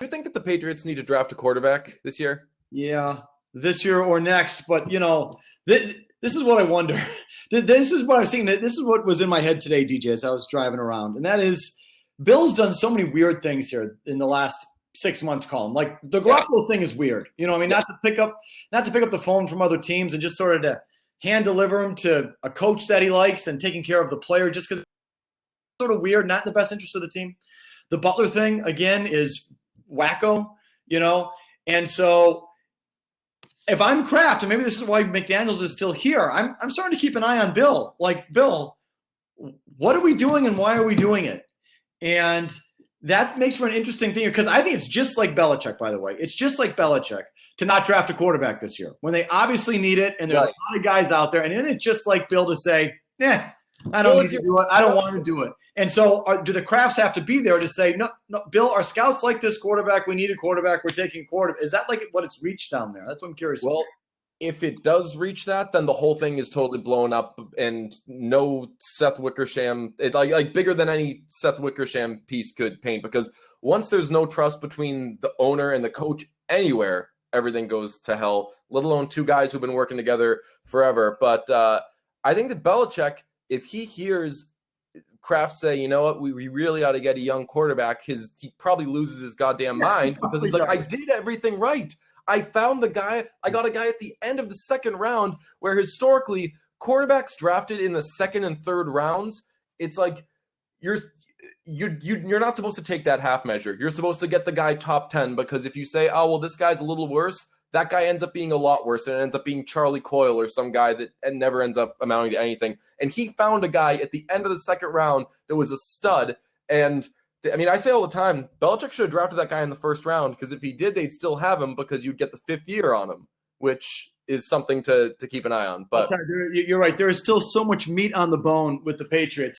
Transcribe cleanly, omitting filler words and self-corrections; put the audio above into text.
you think that the Patriots need to draft a quarterback this year? Yeah, this year or next. But, this is what I wonder. This is what I was thinking. This is what was in my head today, DJ, as I was driving around. And that is, Bill's done so many weird things here in the last 6 months, Colin. Like the Garoppolo thing is weird. Not to pick up the phone from other teams and just sort of to hand deliver him to a coach that he likes and taking care of the player just because it's sort of weird, not in the best interest of the team. The Butler thing, again, is wacko, And so if I'm Kraft, and maybe this is why McDaniels is still here, I'm starting to keep an eye on Bill. Like, Bill, what are we doing and why are we doing it? And that makes for an interesting thing because I think it's just like Belichick, by the way. It's just like Belichick to not draft a quarterback this year when they obviously need it and there's a lot of guys out there. And then it's just like Bill to say, I don't need to do it. I don't want to do it. And so do the Krafts have to be there to say, no, Bill, our scouts like this quarterback. We need a quarterback. We're taking a quarterback. Is that like what it's reached down there? That's what I'm curious about. Well, if it does reach that, then the whole thing is totally blown up and no Seth Wickersham, like bigger than any Seth Wickersham piece could paint, because once there's no trust between the owner and the coach anywhere, everything goes to hell, let alone two guys who've been working together forever. But I think that Belichick, if he hears Kraft say, you know what, we really ought to get a young quarterback, he probably loses his goddamn mind because he's like, I did everything right. I found the guy. I got a guy at the end of the second round where historically quarterbacks drafted in the second and third rounds, it's like you're not supposed to take that half measure. You're supposed to get the guy top 10 because if you say, oh, well, this guy's a little worse, that guy ends up being a lot worse and it ends up being Charlie Coyle or some guy that never ends up amounting to anything. And he found a guy at the end of the second round that was a stud. And I mean, I say all the time, Belichick should have drafted that guy in the first round because if he did, they'd still have him because you'd get the fifth year on him, which is something to keep an eye on. But you're right. There is still so much meat on the bone with the Patriots.